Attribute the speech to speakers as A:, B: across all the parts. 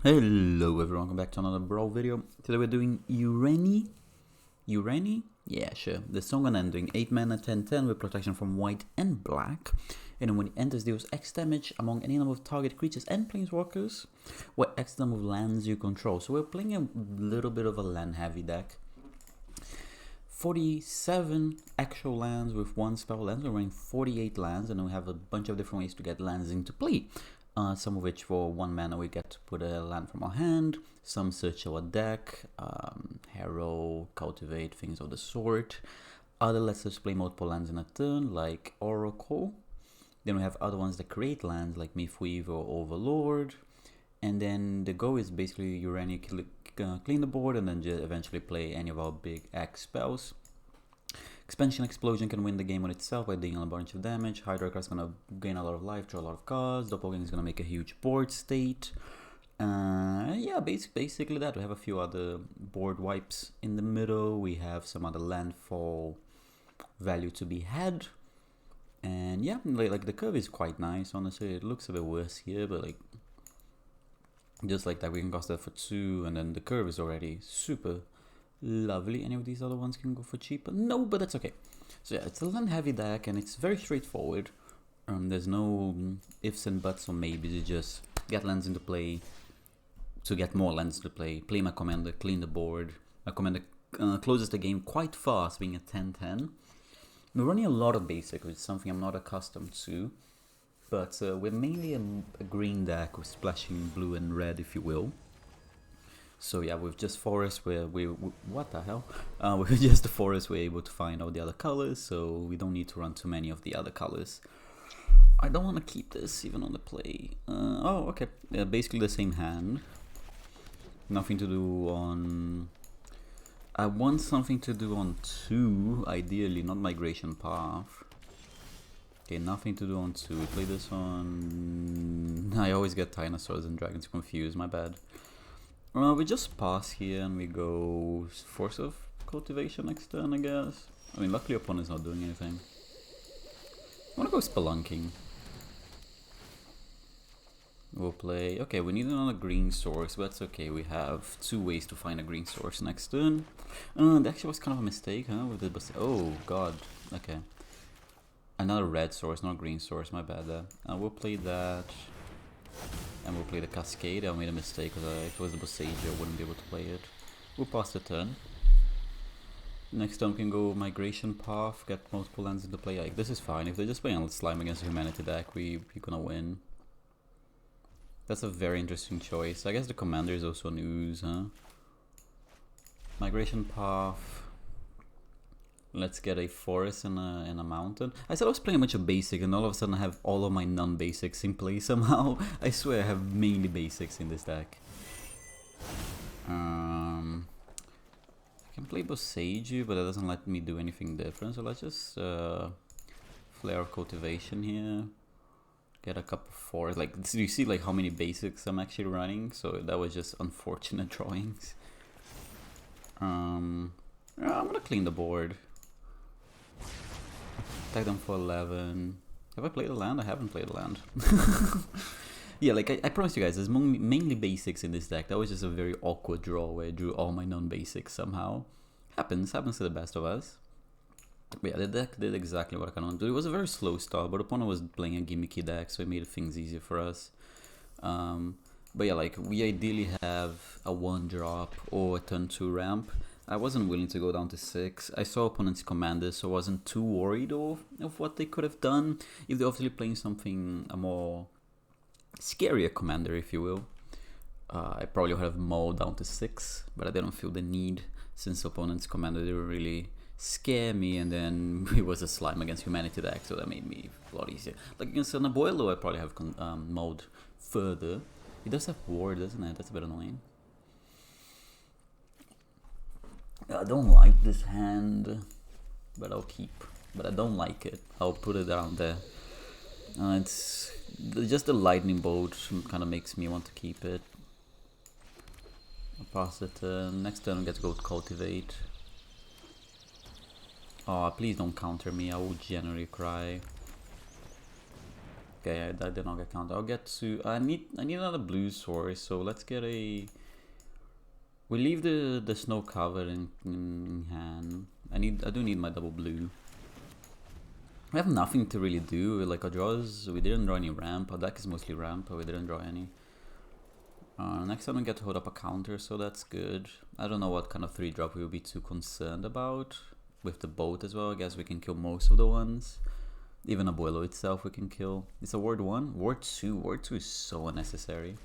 A: Hello everyone, welcome back to another Brawl video. Today we're doing Ureni? Ureni? Yeah, sure. The song Unending, 8 mana 10/10 with protection from white and black. And when it enters, deals X damage among any number of target creatures and planeswalkers, where X number of lands you control. So we're playing a little bit of a land heavy deck. 47 actual lands with one spell lands. We're running 48 lands, and then we have a bunch of different ways to get lands into play. Some of which for 1 mana we get to put a land from our hand, some search our deck, harrow, cultivate, things of the sort. Other lets us play multiple lands in a turn, like Oracle. Then we have other ones that create lands, like Mythweaver or Overlord. And then the goal is basically Ureni clean the board and then just eventually play any of our big X spells. Expansion Explosion can win the game on itself by dealing a bunch of damage. Hydra is gonna gain a lot of life, draw a lot of cards. Doppelganger is gonna make a huge board state. Yeah, basically that. We have a few other board wipes in the middle. We have some other landfall value to be had. And yeah, like the curve is quite nice, honestly. It looks a bit worse here, but like just like that we can cost that for 2, and then the curve is already super lovely. Any of these other ones can go for cheaper? No, but that's okay. So yeah, it's a land heavy deck and it's very straightforward. There's no ifs and buts or maybes. You just get lands into play to get more lands into play my commander, clean the board. My commander closes the game quite fast, being a 10/10. We're running a lot of basic, which is something I'm not accustomed to. But we're mainly a green deck with splashing blue and red, if you will. So yeah, with just forest, what the hell? With just the forest, we're able to find all the other colors, so we don't need to run too many of the other colors. I don't want to keep this even on the play. Oh, okay. Yeah, basically the same hand. Nothing to do on... I want something to do on 2, ideally, not Migration Path. Okay, nothing to do on 2. We play this on... I always get Dinosaurs and Dragons confused, my bad. We just pass here and we go Force of Cultivation next turn, I guess. I mean, luckily opponent's not doing anything. I wanna go Spelunking. We'll play... Okay, we need another green source, but that's okay. We have 2 ways to find a green source next turn. That actually was kind of a mistake, huh? With the oh, god. Okay. Another red source, not green source, my bad there. We'll play that. And we'll play the Cascade. I made a mistake because if it was the Bossage, I wouldn't be able to play it. We'll pass the turn. Next turn we can go Migration Path, get multiple lands into play. Like, this is fine. If they're just playing a Slime against a Humanity deck, we're gonna win. That's a very interesting choice. I guess the Commander is also news, huh? Migration Path. Let's get a forest and a mountain. I said I was playing a bunch of basic and all of a sudden I have all of my non-basics in play somehow. I swear I have mainly basics in this deck. I can play Bossage, but that doesn't let me do anything different. So let's just Flare of Cultivation here. Get a couple of forests. Like, do you see like how many basics I'm actually running? So that was just unfortunate drawings. I'm gonna clean the board. Attack them for 11. Have I played a land? I haven't played a land. Yeah, like I promise you guys, there's mainly basics in this deck. That was just a very awkward draw where I drew all my non-basics somehow. Happens to the best of us. But yeah, the deck did exactly what I kind of wanted to do. It was a very slow start, but opponent was playing a gimmicky deck, so it made things easier for us. But yeah, like we ideally have a 1-drop or a turn 2 ramp. I wasn't willing to go down to 6. I saw opponent's commanders, so I wasn't too worried of what they could have done. If they're obviously playing something, a more scarier commander, if you will, I probably would have mauled down to 6, but I didn't feel the need since opponent's commander didn't really scare me, and then it was a Slime against Humanity deck, so that made me a lot easier. Like against an Abuelo, I probably have mauled further. It does have ward, doesn't it? That's a bit annoying. I don't like this hand, but I'll keep. But I don't like it. I'll put it down there. It's just the lightning bolt kind of makes me want to keep it. I'll pass it. Next turn I get to go cultivate. Oh, please don't counter me. I will generally cry. Okay, that did not get counted. I'll get to. I need another blue source. So let's get a. We leave the snow cover in hand. I do need my double blue. We have nothing to really do. Like our draws, we didn't draw any ramp. Our deck is mostly ramp, but we didn't draw any. Next time we get to hold up a counter, so that's good. I don't know what kind of 3-drop we will be too concerned about. With the boat as well, I guess we can kill most of the ones. Even Abuelo itself we can kill. It's a ward 1. Ward 2. Ward 2 is so unnecessary.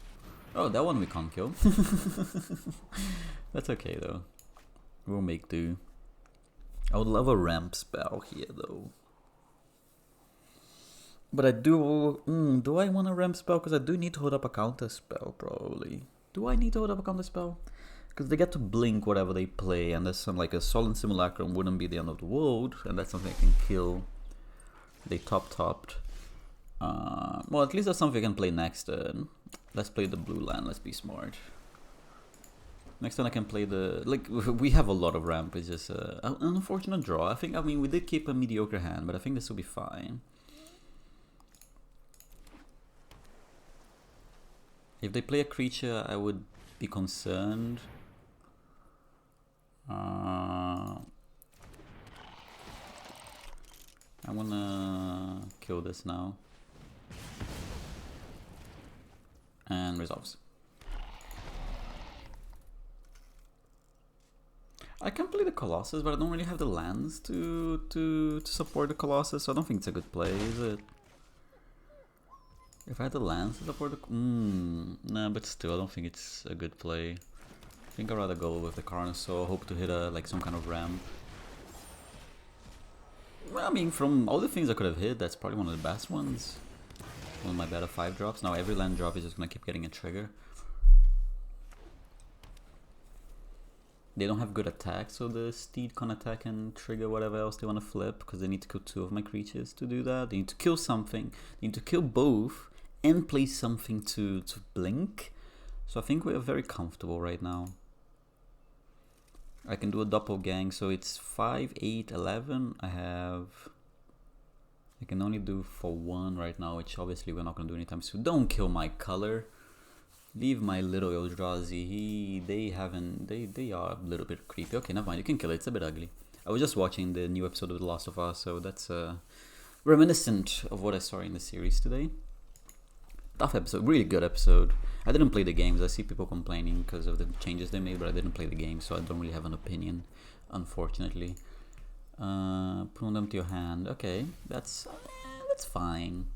A: Oh, that one we can't kill. That's okay though. We'll make do. I would love a ramp spell here though. But I do... do I want a ramp spell? Because I do need to hold up a counter spell, probably. Do I need to hold up a counter spell? Because they get to blink whatever they play, and there's some, like, a Solemn Simulacrum wouldn't be the end of the world, and that's something I can kill. They topped. Well, at least that's something I can play next turn. Let's play the blue land, let's be smart. Next turn I can play the... Like, we have a lot of ramp, it's just an unfortunate draw. I mean, we did keep a mediocre hand, but I think this will be fine. If they play a creature, I would be concerned. I'm gonna kill this now. And resolves. I can play the Colossus, but I don't really have the lands to support the Colossus, so I don't think it's a good play, is it? If I had the lands to support the... nah, but still, I don't think it's a good play. I think I'd rather go with the Carnosaur, hope to hit a, like, some kind of ramp. Well, I mean, from all the things I could have hit, that's probably one of the best ones. One of my better 5-drops. Now every land drop is just gonna keep getting a trigger. They don't have good attack, so the Steed can attack and trigger whatever else they want to flip, because they need to kill 2 of my creatures to do that. They need to kill something. They need to kill both and play something to blink. So I think we're very comfortable right now. I can do a doppelgang, so it's 5, 8, 11. I can only do for 1 right now, which obviously we're not going to do anytime soon. Don't kill my color. Leave my little Eldrazi. They are a little bit creepy. Okay, never mind. You can kill it. It's a bit ugly. I was just watching the new episode of The Last of Us, so that's reminiscent of what I saw in the series today. Tough episode. Really good episode. I didn't play the games. I see people complaining because of the changes they made, but I didn't play the game, so I don't really have an opinion, unfortunately. Put them to your hand. Okay, that's fine.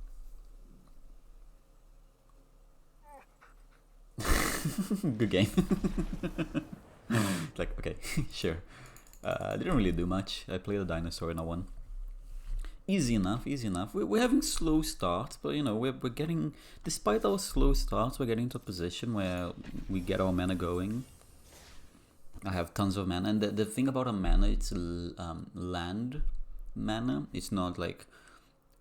A: Good game. Like, okay, sure. I didn't really do much. I played a dinosaur and I won. Easy enough, easy enough. We're having slow starts, but you know, we're getting, despite our slow starts, we're getting into a position where we get our mana going. I have tons of mana, and the thing about a mana, it's land mana. It's not like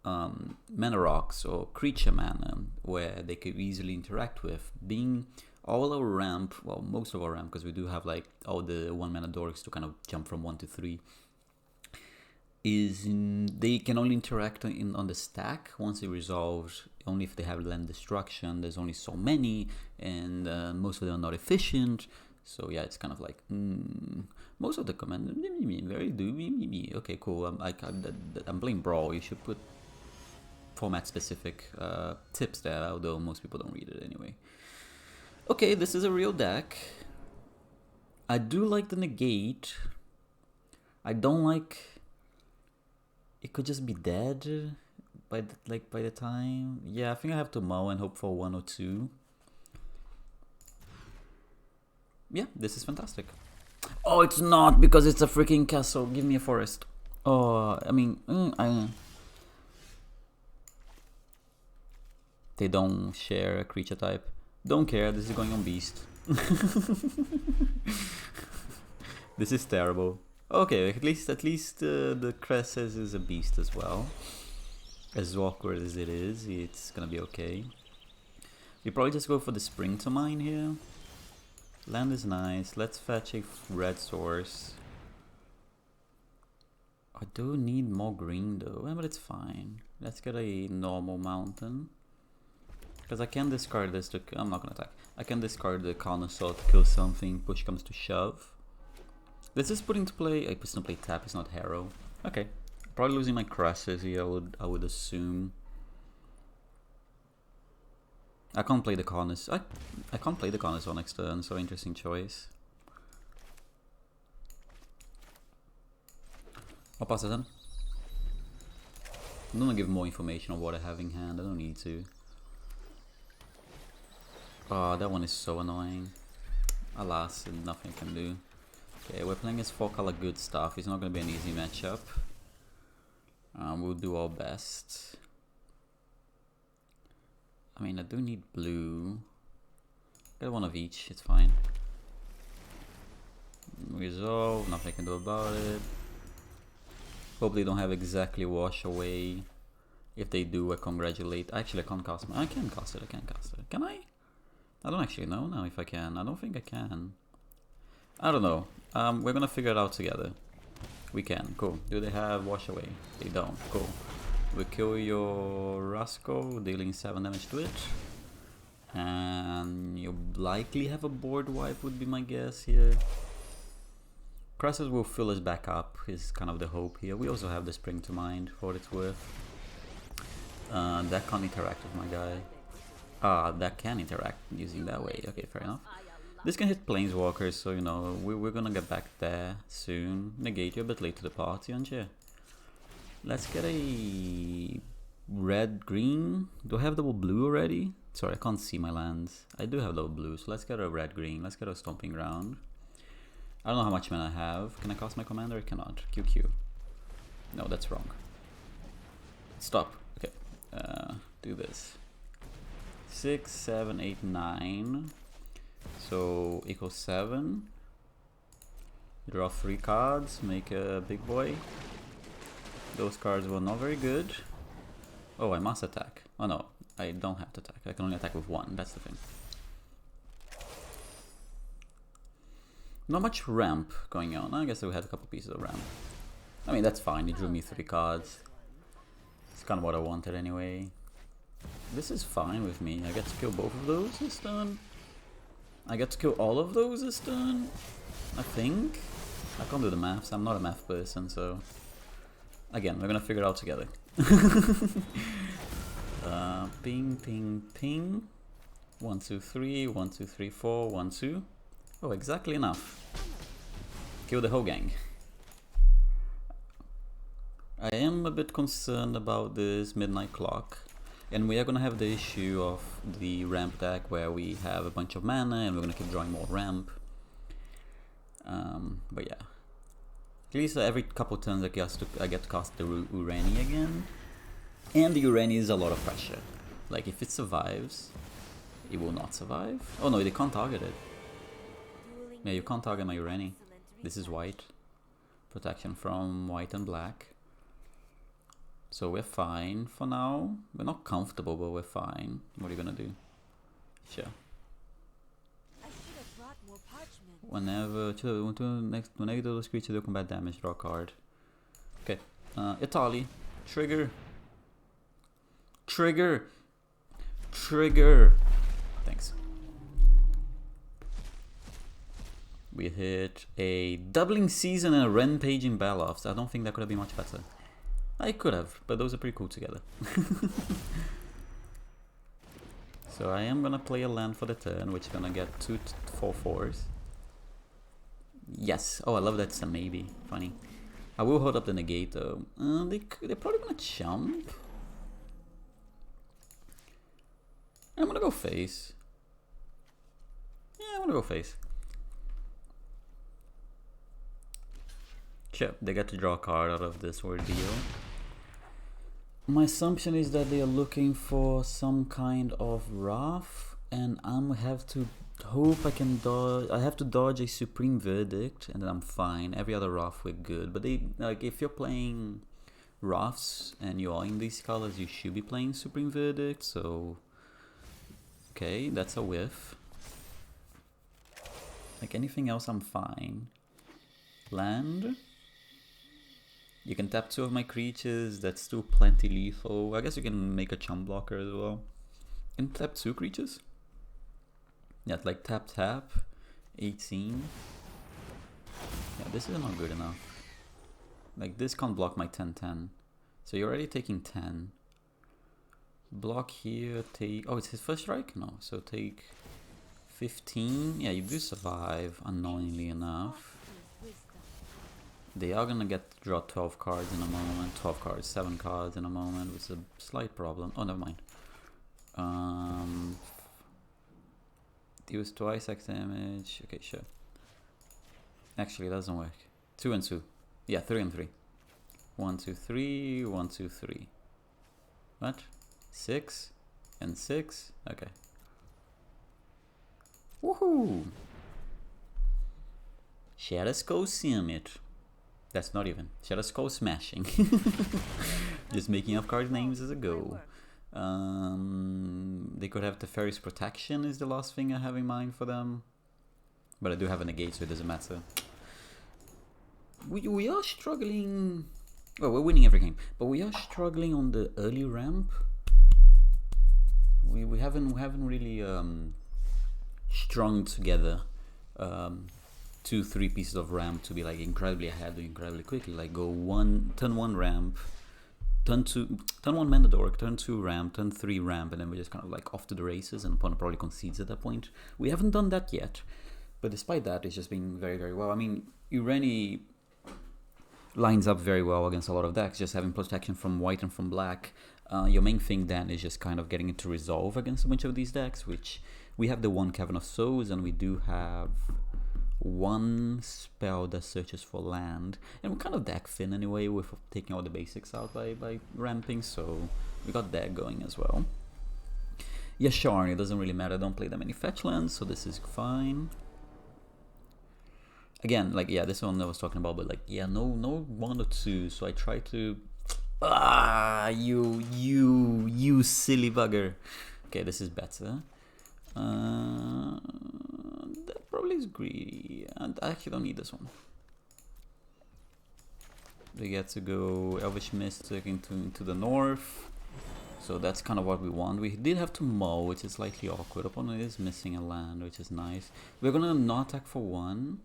A: mana rocks or creature mana where they could easily interact with. Being all our ramp, well, most of our ramp, because we do have like all the 1 mana dorks to kind of jump from 1 to 3. They can only interact on the stack once they resolved, only if they have land destruction. There's only so many, and most of them are not efficient. So yeah, it's kind of like most of the command very do. Okay, cool. I'm playing Brawl. You should put format specific tips there, although most people don't read it anyway. Okay, this is a real deck. I do like the negate. I don't like. It could just be dead by the time. Yeah, I think I have to mow and hope for 1 or 2. Yeah, this is fantastic. Oh, it's not, because it's a freaking castle. Give me a forest. Oh, I mean, they don't share a creature type. Don't care. This is going on beast. This is terrible. Okay, at least the Cresses is a beast as well. As awkward as it is, it's gonna be okay. We probably just go for the Spring to Mine here. Land is nice. Let's fetch a red source. I do need more green though, but it's fine. Let's get a normal mountain. Because I can discard this to... I'm not gonna attack. I can discard the Carnosaur to kill something, push comes to shove. This is put into play... I put into play tap, it's not Harrow. Okay. Probably losing my Crassus here, I would assume. I can't play the Carnosaur. I can't play the Carnosaur next turn, so interesting choice. I'll pass it on. I'm gonna give more information on what I have in hand, I don't need to. Oh, that one is so annoying. Alas, nothing I can do. Okay, we're playing his 4-color good stuff, it's not gonna be an easy matchup. We'll do our best. I mean, I do need blue. Get one of each, it's fine. Resolve, nothing I can do about it. Hope they don't have exactly wash away. If they do, I congratulate. Actually, I can't cast it. I can cast it. Can I? I don't actually know now if I can. I don't think I can. I don't know. We're gonna figure it out together. We can. Cool. Do they have wash away? They don't. Cool. We kill your Rasco, dealing 7 damage to it. And you likely have a board wipe would be my guess here. Crassus will fill us back up, is kind of the hope here. We also have the Spring to Mind, for what it's worth. That can't interact with my guy. That can interact using that way. Okay, fair enough. This can hit Planeswalkers, so you know, we're gonna get back there soon. Negate, you're a bit late to the party, aren't you? Let's get a red-green. Do I have double blue already? Sorry, I can't see my lands. I do have double blue, so let's get a red-green. Let's get a Stomping Ground. I don't know how much mana I have. Can I cast my commander? I cannot. QQ. No, that's wrong. Stop. Okay. Do this. 6, 7, 8, 9. So equals 7. Draw 3 cards. Make a big boy. Those cards were not very good. Oh, I must attack. Oh no, I don't have to attack. I can only attack with 1. That's the thing. Not much ramp going on. I guess we had a couple pieces of ramp. I mean, that's fine. He drew me 3 cards. It's kind of what I wanted anyway. This is fine with me. I get to kill both of those this turn. I get to kill all of those this turn. I think. I can't do the maths. I'm not a math person, so... Again, we're gonna figure it out together. Ping, ping, ping. 1, 2, 3. 1, 2, 3, 4. 1, 2. Oh, exactly enough. Kill the whole gang. I am a bit concerned about this midnight clock. And we are gonna have the issue of the ramp deck where we have a bunch of mana and we're gonna keep drawing more ramp. But yeah. At least every couple turns I get to cast the Ureni again. And the Ureni is a lot of pressure. Like if it survives, it will not survive. Oh no, they can't target it. Yeah, you can't target my Ureni. This is white. Protection from white and black. So we're fine for now. We're not comfortable, but we're fine. What are you gonna do? Sure. Whenever those creatures do combat damage, draw a card. Okay. Italy. Trigger. Trigger. Trigger. Thanks. We hit a Doubling Season and a Rampaging Baloths. I don't think that could have been much better. I could have, but those are pretty cool together. So I am gonna play a land for the turn, which is gonna get 2 4/4s. Yes. Oh, I love that's a maybe. Funny. I will hold up the negate though. They're probably gonna jump. I'm gonna go face. Yeah, I'm gonna go face. Sure, they get to draw a card out of this ordeal. My assumption is that they are looking for some kind of Wrath, and I have to hope I can dodge. I have to dodge a Supreme Verdict, and then I'm fine. Every other Wrath we're good. But they like if you're playing Wraths and you are in these colors, you should be playing Supreme Verdict. So okay, that's a whiff. Like anything else, I'm fine. Land. You can tap 2 of my creatures, that's still plenty lethal. I guess you can make a chump blocker as well. In tap 2 creatures? Yeah, it's like tap tap, 18. Yeah, this is not good enough. Like this can't block my 10-10. So you're already taking 10. Block here, take... Oh, it's his first strike? No, so take 15. Yeah, you do survive, annoyingly enough. They are gonna get to draw 12 cards in a moment. 12 cards, 7 cards in a moment, which is a slight problem. Oh, never mind. Deals twice X damage. Okay, sure. Actually, it doesn't work. 2 and 2. Yeah, 3 and 3. 1, 2, 3. 1, 2, 3. What? 6 and 6. Okay. Woohoo! Shadow Skull Summit. That's not even. Shadow Skull Smashing. Just making up card names as a go. They could have Teferi's Protection is the last thing I have in mind for them. But I do have a negate, so it doesn't matter. We are struggling. Well, we're winning every game, but we are struggling on the early ramp. We haven't really strung together 2-3 pieces of ramp to be like incredibly ahead, incredibly quickly. Like go turn 1 ramp, turn 1 mana dork, turn 2 ramp, turn 3 ramp, and then we're just kind of like off to the races, and opponent probably concedes at that point. We haven't done that yet, but despite that, it's just been very, very well. I mean, Ureni lines up very well against a lot of decks, just having protection from white and from black. Your main thing then is just kind of getting it to resolve against a bunch of these decks, which we have the 1 Cavern of Souls, and we do have 1 spell that searches for land, and we're kind of deck thin anyway with taking all the basics out by ramping, so we got that going as well. Yeah, sure, it doesn't really matter, don't play that many fetch lands, so this is fine. Again, like, yeah, this one I was talking about, but like, yeah, no 1 or 2, so I try to... you silly bugger. Okay, this is better. That probably is greedy, and I actually don't need this one. They get to go Elvish Mystic into the north, so that's kind of what we want. We did have to mull, which is slightly awkward. Opponent is missing a land, which is nice. We're gonna not attack for 1,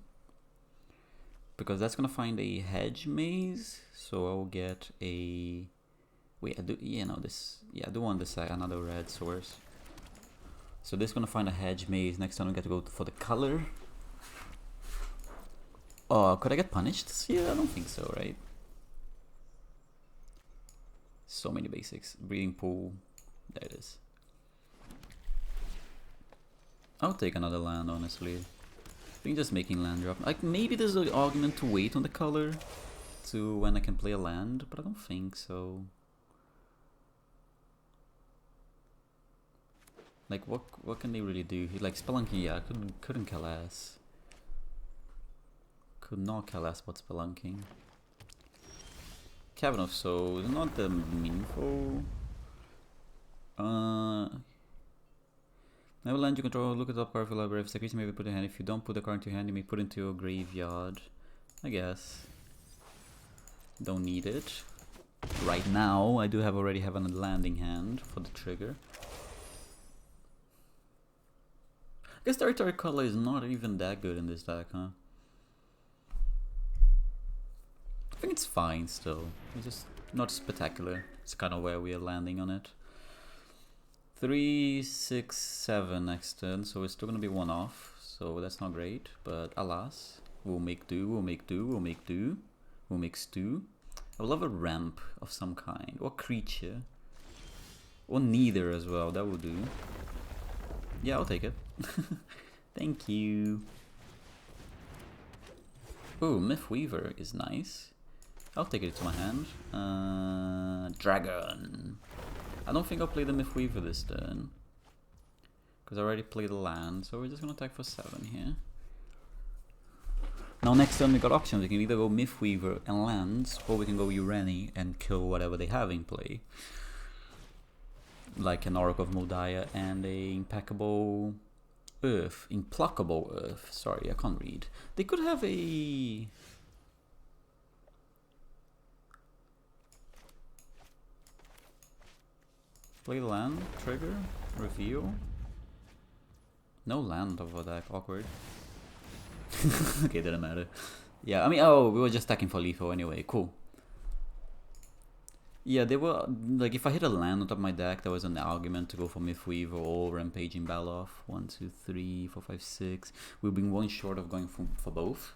A: because that's gonna find a hedge maze, so I'll get a... Wait, I do, yeah, no, this... Yeah, I do want this, another red source. So this is gonna find a hedge maze. Next time we get to go for the color. Oh, could I get punished this year? I don't think so, right? So many basics. Breeding pool. There it is. I'll take another land, honestly. I think just making land drop. Like, maybe there's an argument to wait on the color to when I can play a land, but I don't think so. Like, what can they really do? Like, Spelunking, yeah, couldn't kill ass. Could not kill ass but Spelunking. Cavern of Souls, not that meaningful. Never land you control, look at the top card of your library. If it's a creature, maybe put it in hand. If you don't put the card into your hand, you may put it into your graveyard. I guess. Don't need it. Right now, I do already have a landing hand for the trigger. I guess territory color is not even that good in this deck, huh? I think it's fine still. It's just not spectacular. It's kind of where we are landing on it. 3, 6, 7 next turn, so it's still gonna be 1 off. So that's not great, but alas, we'll make do, we'll make do, we'll make do, we'll make stew. I would love a ramp of some kind, or creature, or neither as well. That will do. Yeah, I'll take it. Thank you. Oh, Myth Weaver is nice. I'll take it to my hand. Dragon. I don't think I'll play the Myth Weaver this turn, because I already played the land, so we're just gonna attack for 7 here. Now next turn we got options. We can either go Myth Weaver and lands, or we can go Ureni and kill whatever they have in play. Like an Oracle of Moldiah and a Implacable Earth. Sorry, I can't read. They could have a... Play the land, trigger, reveal. No land over deck, awkward. Okay, didn't matter. Yeah, I mean, oh, we were just attacking for lethal anyway, cool. Yeah, they were, like, if I hit a land on top of my deck, there was an argument to go for Mythweaver or Rampaging Baloth. 1, 2, 3, 4, 5, 6. We've been one short of going for both.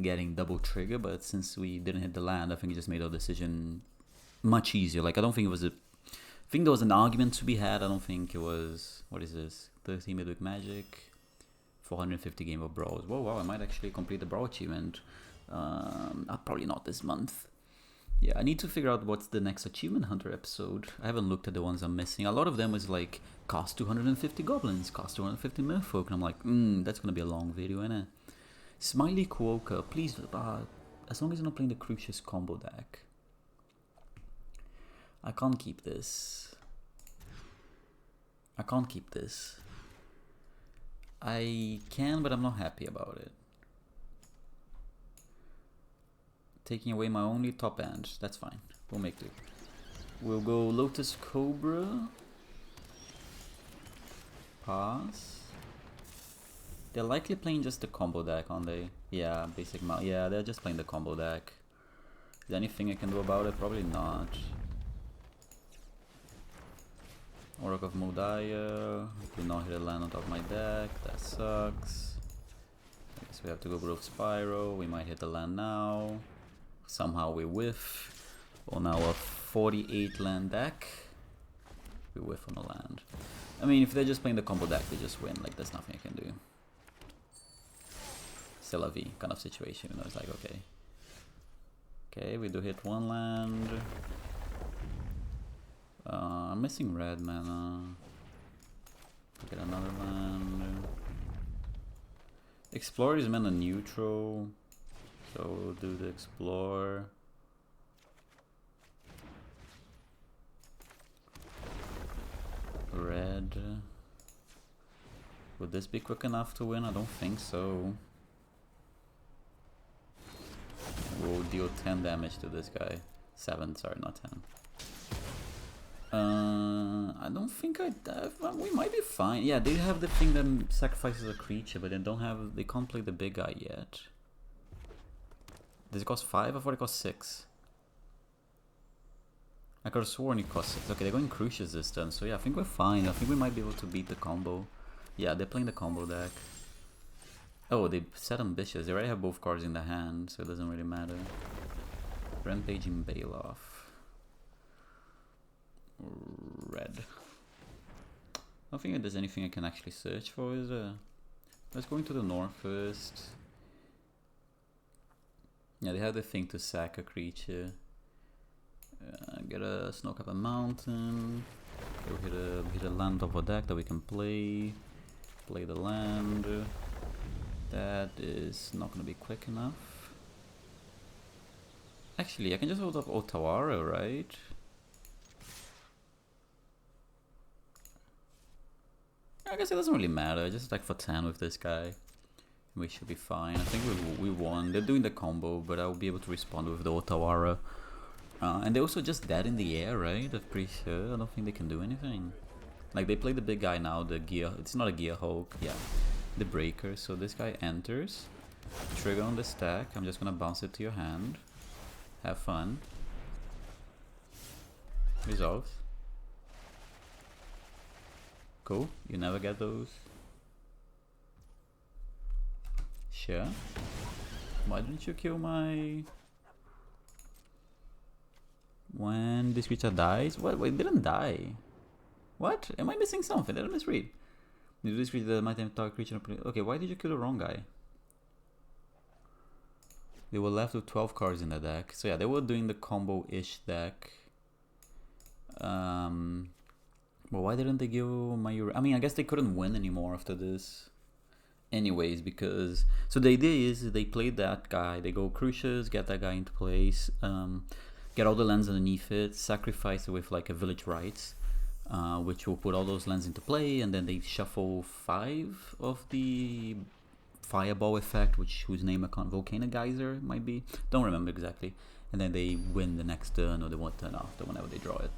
A: Getting double trigger, but since we didn't hit the land, I think it just made our decision much easier. Like, I don't think it was a... I think there was an argument to be had. I don't think it was... What is this? 13 Midweek Magic. 450 game of Brawls. Whoa, wow, I might actually complete the Brawl achievement. Probably not this month. Yeah, I need to figure out what's the next Achievement Hunter episode. I haven't looked at the ones I'm missing. A lot of them was like, cost 250 goblins, cost 250 merfolk. And I'm like, that's gonna be a long video, innit? Smiley Kuoka, please, as long as you're not playing the Crucius combo deck. I can't keep this. I can't keep this. I can, but I'm not happy about it. Taking away my only top end. That's fine. We'll make it. We'll go Lotus Cobra. Pass. They're likely playing just the combo deck, aren't they? Yeah, basic mount. Yeah, they're just playing the combo deck. Is there anything I can do about it? Probably not. Oracle of Modiah. Do not hit a land on top of my deck. That sucks. I guess we have to go Growth Spiral. We might hit the land now. Somehow we whiff. On our 48 land deck. We whiff on a land. I mean, if they're just playing the combo deck, they just win. Like, there's nothing I can do. C'est la vie kind of situation. You know, it's like, okay. Okay, we do hit one land. I'm missing red mana. Get another land. Explore is mana neutral. So we'll do the explore. Red. Would this be quick enough to win? I don't think so. We'll deal 10 damage to this guy. 7, sorry, not 10. I don't think we might be fine. Yeah, they have the thing that sacrifices a creature, but they can't play the big guy yet. Does it cost 5? I thought it cost 6. I could have sworn it cost 6. Okay, they're going Crucius this turn, so yeah, I think we're fine. I think we might be able to beat the combo. Yeah, they're playing the combo deck. Oh, they set Ambitious. They already have both cards in the hand, so it doesn't really matter. Rampaging Baloth. Red. I don't think there's anything I can actually search for, is there? Let's go into the north first. Yeah, they have the thing to sack a creature. Get a Snowcapped Mountain. We'll hit a land of a deck that we can play. Play the land. That is not going to be quick enough. Actually, I can just hold up Otawara, right? I guess it doesn't really matter. Just attack for 10 with this guy. We should be fine. I think we won. They're doing the combo, but I'll be able to respond with the Otawara. And they're also just dead in the air, right? I'm pretty sure. I don't think they can do anything. Like, they play the big guy now, the Gear... It's not a Gear Hulk, yeah. The Breaker. So this guy enters. Trigger on the stack. I'm just gonna bounce it to your hand. Have fun. Resolves. Cool. You never get those. Sure. Why didn't you kill my... When this creature dies? What? Wait, it didn't die. What? Am I missing something? Did I misread? You this creature might have target creature. Okay, why did you kill the wrong guy? They were left with 12 cards in the deck. So yeah, they were doing the combo-ish deck. But why didn't they give my... I mean, I guess they couldn't win anymore after this. Anyways, because... So the idea is they play that guy. They go Crucius, get that guy into place. Get all the lands underneath it. Sacrifice it with like a Village Rites. Which will put all those lands into play. And then they shuffle 5 of the... Fireball effect, whose name I can't... Volcano Geyser might be. Don't remember exactly. And then they win the next turn or the one turn after, whenever they draw it.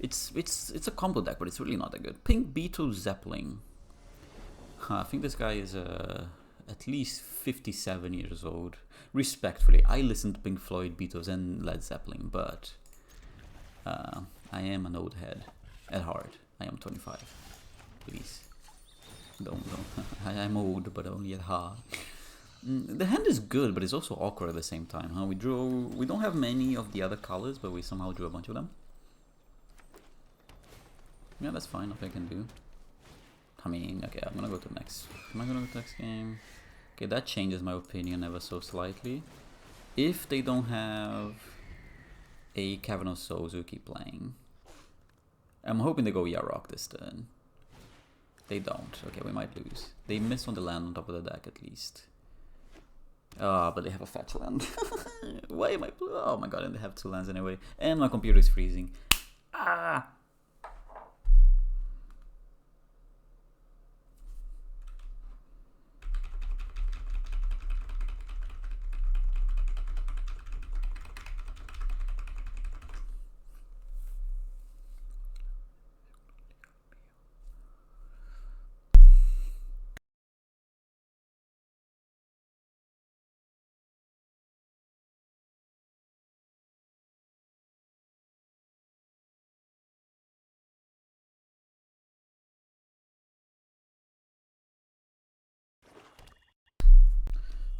A: It's a combo deck, but it's really not that good. Pink Beetle Zeppelin. I think this guy is at least 57 years old. Respectfully, I listen to Pink Floyd, Beatles, and Led Zeppelin, but I am an old head at heart. I am 25. Please, don't. I'm old, but only at heart. The hand is good, but it's also awkward at the same time. Huh? We don't have many of the other colors, but we somehow drew a bunch of them. Yeah, that's fine. Nothing I can do. I mean, okay, I'm gonna go to the next. Am I gonna go to the next game? Okay, that changes my opinion ever so slightly. If they don't have a Cavern of Souls, who keep playing. I'm hoping they go Yarok this turn. They don't. Okay, we might lose. They missed on the land on top of the deck at least. Ah, but they have a fetch land. Why am I? Oh my god, and they have 2 lands anyway. And my computer is freezing. Ah!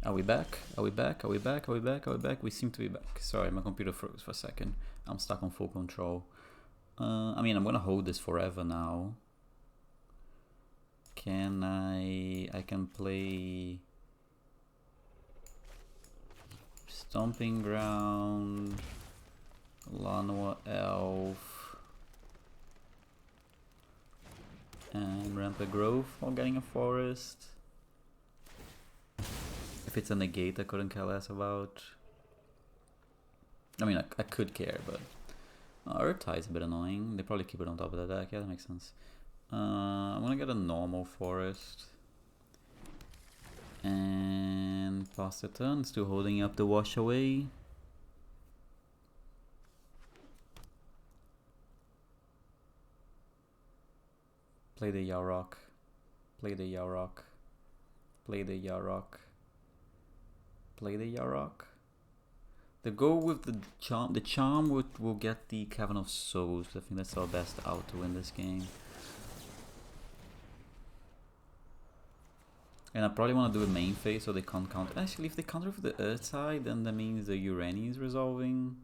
A: Are we back? Are we back? Are we back? Are we back? Are we back? We seem to be back. Sorry, my computer froze for a second. I'm stuck on full control. I mean, I'm gonna hold this forever now. Can I can play Stomping Ground, Lanoa Elf, and Rampant Grove while getting a forest. If it's a negate, I couldn't care less about. I mean, I could care, but Earth Tie is a bit annoying. They probably keep it on top of the deck. Yeah, that makes sense. I'm gonna get a normal forest and pass the turn. Still holding up the wash away. Play the Yarok. Play the Yarok. Play the Yarok. Play the Yarok. The go with the charm. The charm will get the Cavern of Souls. I think that's our best out to win this game. And I probably want to do a main phase so they can't counter. Actually, if they counter with the Earth side, then that means the Ureni is resolving.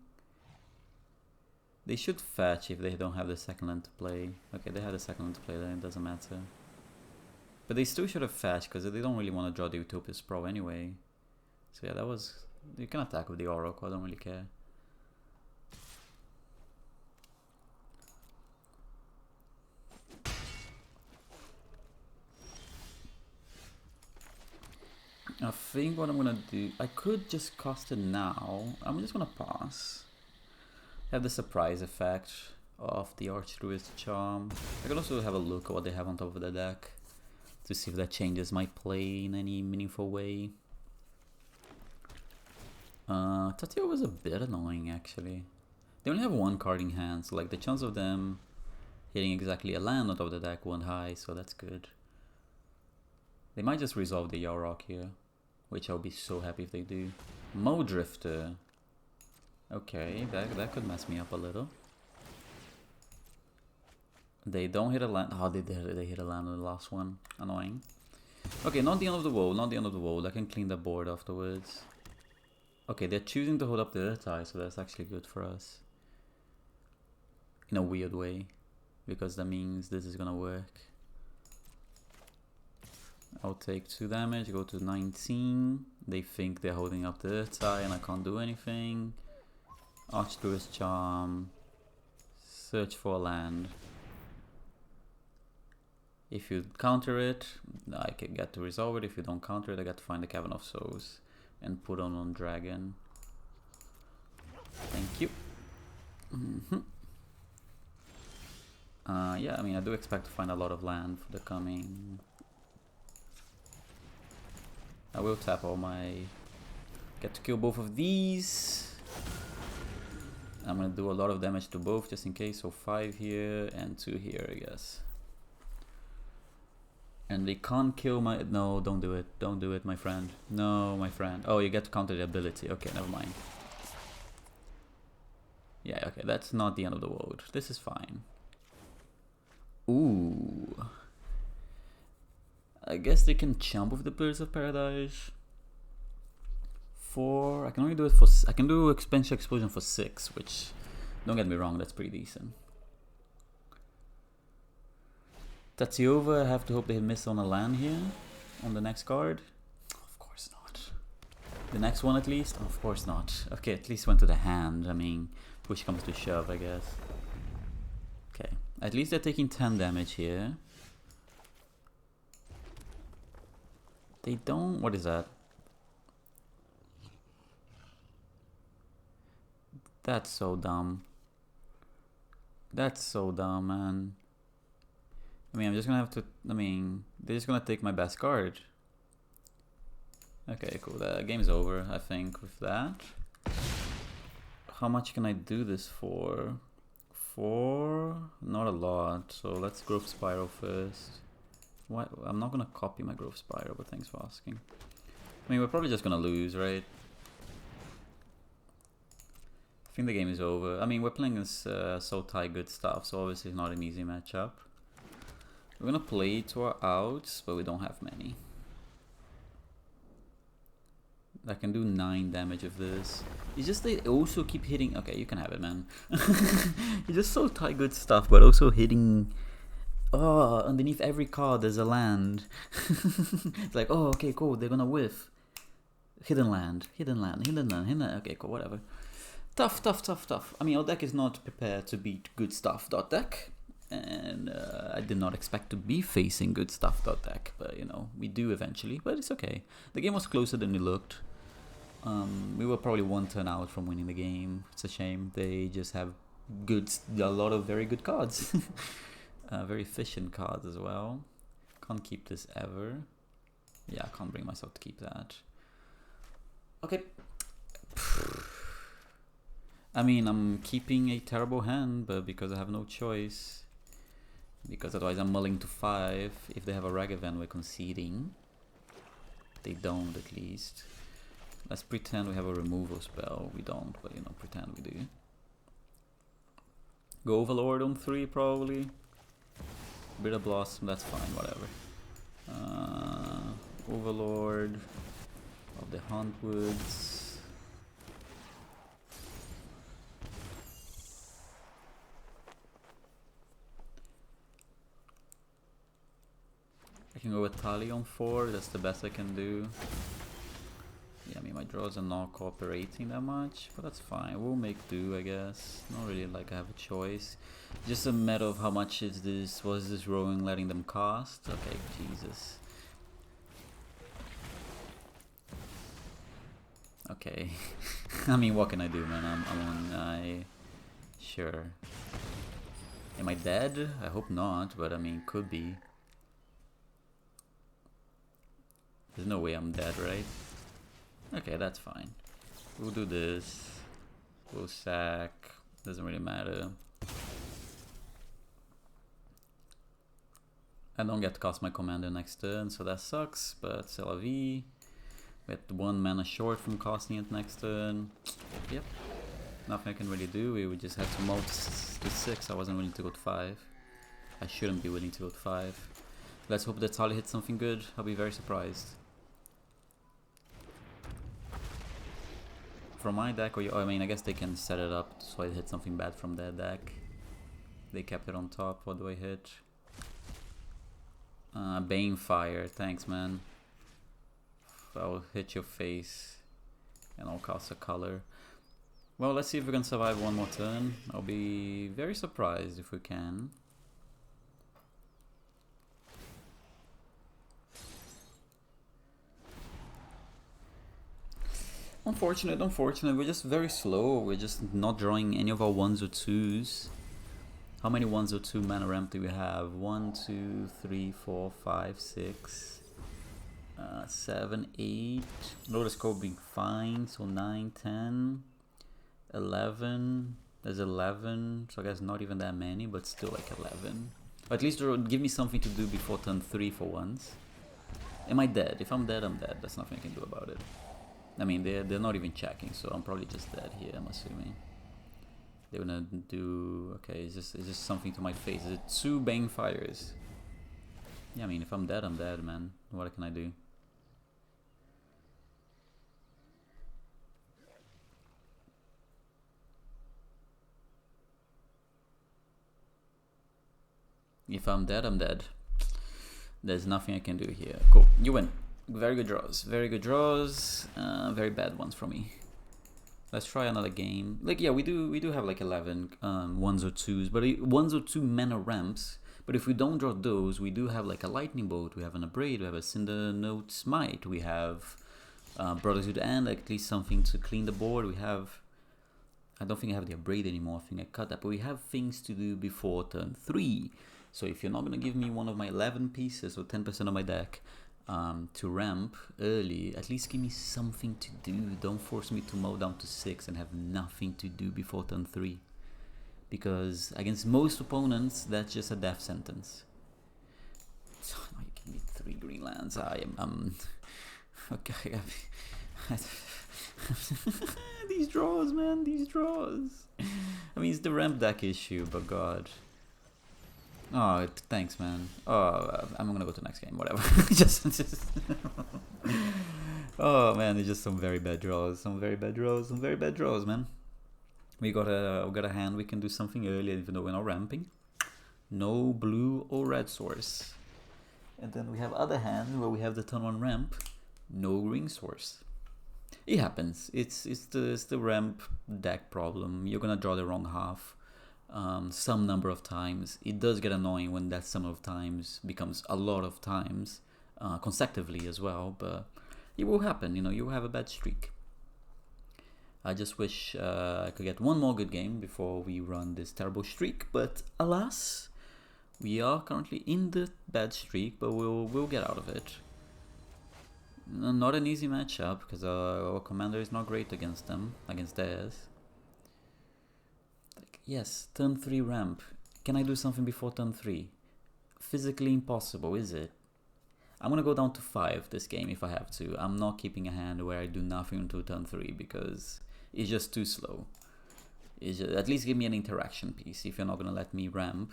A: They should fetch if they don't have the second land to play. Okay, they have the second land to play, then it doesn't matter. But they still should have fetched because they don't really want to draw the Utopia Sprawl anyway. So yeah, that was... You can attack with the Oracle, I don't really care. I think what I'm gonna do... I could just cast it now. I'm just gonna pass. Have the surprise effect of the Archdruid's Charm. I could also have a look at what they have on top of the deck to see if that changes my play in any meaningful way. Tatio was a bit annoying actually. They only have 1 card in hand, so like the chance of them hitting exactly a land on top of the deck wasn't high, so that's good. They might just resolve the Yarok here, which I'll be so happy if they do. Mo Drifter. Okay, that could mess me up a little. They don't hit a land. Oh, they hit a land on the last one. Annoying. Okay, not the end of the world, not the end of the world. I can clean the board afterwards. Okay, they're choosing to hold up the Earth Tie, so that's actually good for us. In a weird way. Because that means this is gonna work. I'll take 2 damage, go to 19. They think they're holding up the Earth Tie and I can't do anything. Archdruid's Charm. Search for a land. If you counter it, I can get to resolve it. If you don't counter it, I get to find the Cavern of Souls and put on Dragon. Thank you. Yeah, I mean, I do expect to find a lot of land for the coming. I will tap all my... Get to kill both of these. I'm gonna do a lot of damage to both just in case. So 5 here and 2 here, I guess. And they can't kill my... No, don't do it. Don't do it, my friend. No, my friend. Oh, you get to counter the ability. Okay, never mind. Yeah, okay, that's not the end of the world. This is fine. Ooh. I guess they can jump with the Birds of Paradise. 4. I can only do it for... I can do Expansion Explosion for 6, which... Don't get me wrong, that's pretty decent. Tatsiova, I have to hope they miss on a land here. On the next card. Of course not. The next one at least? Of course not. Okay, at least went to the hand. I mean, push comes to shove, I guess. Okay, at least they're taking 10 damage here. They don't... What is that? That's so dumb. That's so dumb, man. I mean, I'm just gonna have to... I mean, they're just gonna take my best card. Okay, cool. The game's over, I think, with that. How much can I do this for? 4? Not a lot. So let's Growth Spiral first. Why? I'm not gonna copy my Growth Spiral, but thanks for asking. I mean, we're probably just gonna lose, right? I think the game is over. I mean, we're playing this Sultai good stuff, so obviously it's not an easy matchup. We're gonna play to our outs, but we don't have many. I can do 9 damage of this. It's just they also keep hitting... Okay, you can have it, man. It's just Sultai good stuff, but also hitting... Oh, underneath every card there's a land. It's like, oh, okay, cool, they're gonna whiff. Hidden land, hidden land, hidden land, hidden land. Okay, cool, whatever. Tough, tough, tough, tough. I mean, our deck is not prepared to beat good stuff deck. And I did not expect to be facing good stuff deck. But, you know, we do eventually. But it's okay. The game was closer than it looked. We were probably 1 turn out from winning the game. It's a shame. They just have a lot of very good cards. Very efficient cards as well. Can't keep this ever. Yeah, I can't bring myself to keep that. Okay. I mean, I'm keeping a terrible hand, but because I have no choice. Because otherwise I'm mulling to 5. If they have a Ragavan, we're conceding. They don't, at least. Let's pretend we have a removal spell. We don't, but you know, pretend we do. Go Overlord on 3, probably. Bitter Blossom, that's fine, whatever. Overlord of the Huntwoods. I can go with Tali on 4, that's the best I can do. Yeah, I mean, my draws are not cooperating that much, but that's fine. We'll make do, I guess. Not really like I have a choice. Just a matter of how much is this, was this rowing letting them cast? Okay, Jesus. Okay. I mean, what can I do, man? I'm on... Sure. Am I dead? I hope not, but I mean, could be. There's no way I'm dead, right? Okay, that's fine. We'll do this. We'll sack. Doesn't really matter. I don't get to cast my commander next turn, so that sucks, but c'est la vie. We had 1 mana short from casting it next turn. Yep. Nothing I can really do. We would just have to mult to 6. I wasn't willing to go to 5. I shouldn't be willing to go to 5. Let's hope that Tali hits something good. I'll be very surprised. From my deck, or I mean, I guess they can set it up so I hit something bad from their deck. They kept it on top. What do I hit? Banefire. Thanks, man. I'll hit your face and I'll cast a color. Well, let's see if we can survive 1 more turn. I'll be very surprised if we can. Unfortunate, unfortunate. We're just very slow. We're just not drawing any of our 1s or 2s. How many 1s or 2 mana ramp do we have? 1, 2, 3, 4, 5, 6, 7, 8. Lotus Code being fine. So 9, 10, 11. There's 11, so I guess not even that many, but still like 11. Or at least give me something to do before turn 3 for once. Am I dead? If I'm dead, I'm dead. There's nothing I can do about it. I mean, they're not even checking, so I'm probably just dead here, I'm assuming. They're gonna do... Okay, is this something to my face? Is it 2 bang fires? Yeah, I mean, if I'm dead, man. What can I do? If I'm dead, I'm dead. There's nothing I can do here. Cool, you win. Very good draws. Very good draws. Very bad ones from me. Let's try another game. Like, yeah, we do have like 11 ones or twos, but ones or two mana ramps. But if we don't draw those, we do have like a lightning bolt. We have an abrade. We have a cinder note smite. We have brothers to the end. At least something to clean the board. We have. I don't think I have the abrade anymore. I think I cut that. But we have things to do before turn 3. So if you're not gonna give me one of my 11 pieces or 10% of my deck to ramp early, at least give me something to do. Don't force me to mow down to 6 and have nothing to do before turn 3. Because against most opponents, that's just a death sentence. So, no, you give me 3 green lands. I am okay. These draws, man, these draws. I mean, it's the ramp deck issue, but god. Oh, thanks, man. Oh, I'm gonna go to the next game. Whatever. just. Oh man, it's just some very bad draws. Some very bad draws, man. We got a hand. We can do something early, even though we're not ramping. No blue or red source. And then we have other hand where we have the turn 1 ramp. No green source. It happens. It's the ramp deck problem. You're gonna draw the wrong half. Some number of times. It does get annoying when that sum of times becomes a lot of times, consecutively as well, but it will happen, you know, you will have a bad streak. I just wish I could get one more good game before we run this terrible streak, but alas, we are currently in the bad streak, but we'll get out of it. Not an easy matchup, because our commander is not great against them, against theirs. Yes, turn 3 ramp. Can I do something before turn 3? Physically impossible, is it? I'm gonna go down to 5 this game if I have to. I'm not keeping a hand where I do nothing until turn 3 because it's just too slow. At least give me an interaction piece if you're not gonna let me ramp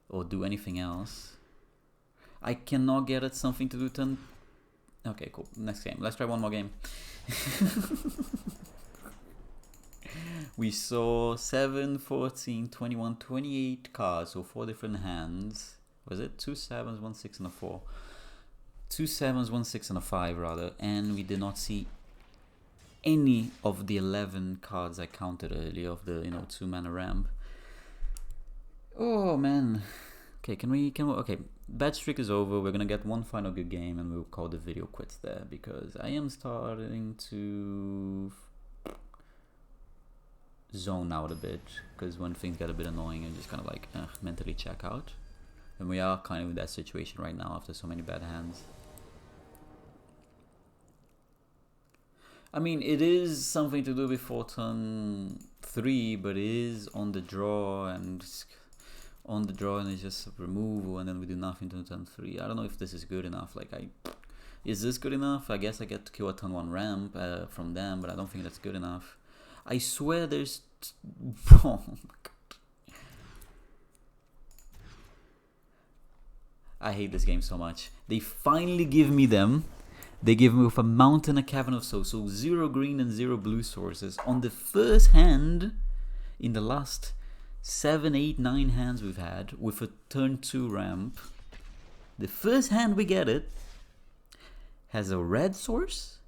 A: or do anything else. I cannot get at something to do turn... Okay, cool. Next game. Let's try one more game. We saw 7, 14, 21, 28 cards, so 4 different hands. Was it 2 7s, 1 6, and a 4? 2 7s, 1 6, and a 5 rather, and we did not see any of the 11 cards I counted earlier of the 2 mana ramp. Oh man. Okay, can we okay, bad streak is over. We're gonna get one final good game and we'll call the video quits there because I am starting to zone out a bit, because when things get a bit annoying I just kind of like mentally check out, and we are kind of in that situation right now after so many bad hands. I mean, it is something to do before turn 3, but it is on the draw, and it's just removal, and then we do nothing to turn 3. I don't know if this is good enough. Like, is this good enough? I guess I get to kill a turn 1 ramp from them, but I don't think that's good enough. I swear there's... Oh my god. I hate this game so much. They finally give me them. They give me with a mountain, a cavern of souls. So 0 green and 0 blue sources. On the first hand, in the last 7, 8, 9 hands we've had, with a turn 2 ramp. The first hand we get it has a red source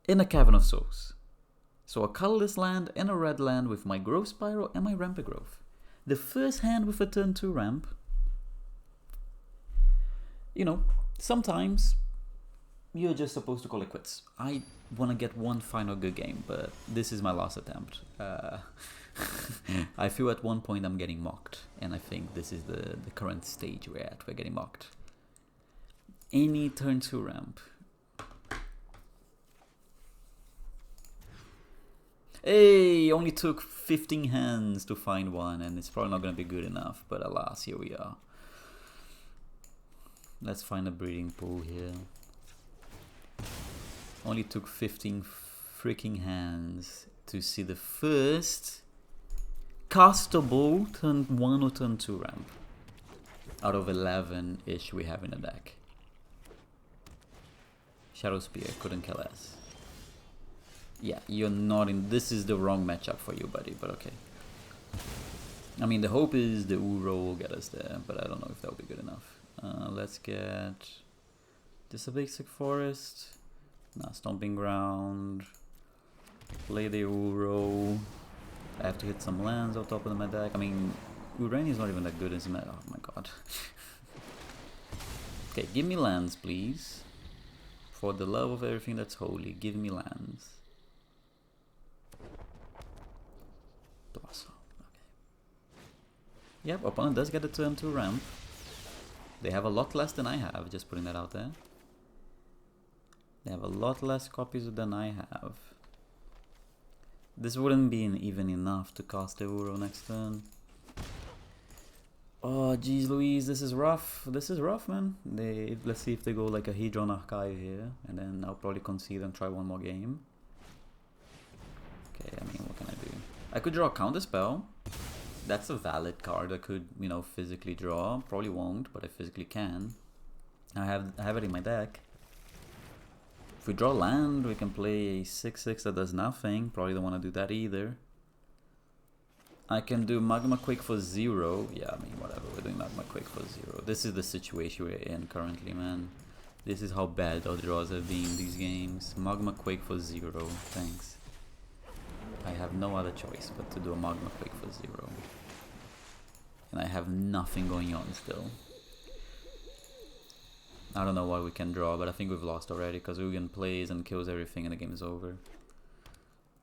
A: and a cavern of souls. So a colorless land and a red land with my growth spiral and my rampant growth. The first hand with a turn 2 ramp. You know, sometimes you're just supposed to call it quits. I want to get one final good game, but this is my last attempt. I feel at one point I'm getting mocked, and I think this is the current stage we're at. We're getting mocked. Any turn 2 ramp. Hey, only took 15 hands to find one, and it's probably not going to be good enough, but alas, here we are. Let's find a breeding pool here. Only took 15 freaking hands to see the first castable turn 1 or turn 2 ramp out of 11-ish we have in the deck. Shadow Spear, couldn't kill us. Yeah, you're not in. This is the wrong matchup for you, buddy, but okay. I mean, the hope is the Uro will get us there, but I don't know if that will be good enough. Let's get this a basic forest. Nah, Stomping Ground. Play the Uro. I have to hit some lands on top of my deck. I mean, Ureni is not even that good as a meta. Oh my god. Okay, give me lands, please. For the love of everything that's holy, give me lands. Blossom. Okay. Yep, opponent does get a turn 2 ramp. They have a lot less than I have, just putting that out there. They have a lot less copies than I have. This wouldn't be even enough to cast the Uro next turn. Oh, geez Louise, this is rough. This is rough, man. Let's see if they go like a Hedron Archive here, and then I'll probably concede and try one more game. Okay, I mean, what can I do? I could draw a counter spell. That's a valid card I could, you know, physically draw. Probably won't, but I physically can. I have it in my deck. If we draw land, we can play a 6/6 that does nothing. Probably don't want to do that either. I can do Magma Quake for 0. Yeah, I mean, whatever. We're doing Magma Quake for 0. This is the situation we're in currently, man. This is how bad our draws have been in these games. Magma Quake for 0. Thanks. I have no other choice but to do a Magma Quake for 0. And I have nothing going on still. I don't know why we can draw, but I think we've lost already because Ugin plays and kills everything and the game is over.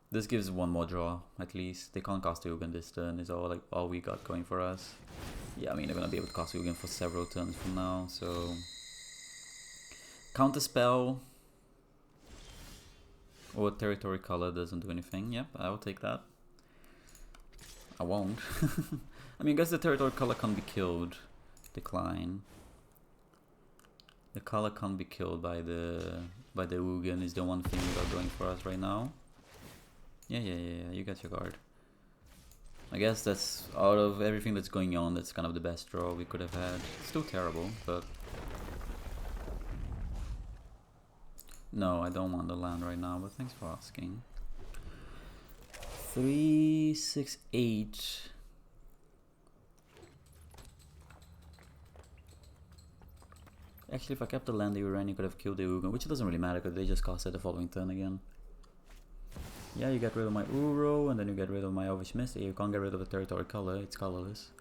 A: This gives one more draw, at least. They can't cast Ugin this turn, is all we got going for us. Yeah, I mean, they're gonna be able to cast Ugin for several turns from now, so... Counterspell or Territory Color doesn't do anything. Yep, I'll take that. I won't. I mean, I guess the Territory Color can't be killed. Decline. The color can't be killed by the Ugin is the one thing we got going for us right now. Yeah, you got your card. I guess that's out of everything that's going on, that's kind of the best draw we could have had. Still terrible, but... No, I don't want the land right now, but thanks for asking. 3, 6, 8... Actually, if I kept the land, the Ureni could have killed the Ugin, which doesn't really matter because they just cast it the following turn again. Yeah, you get rid of my Uro, and then you get rid of my Elvish Mist. You can't get rid of the Territory Color, it's colorless.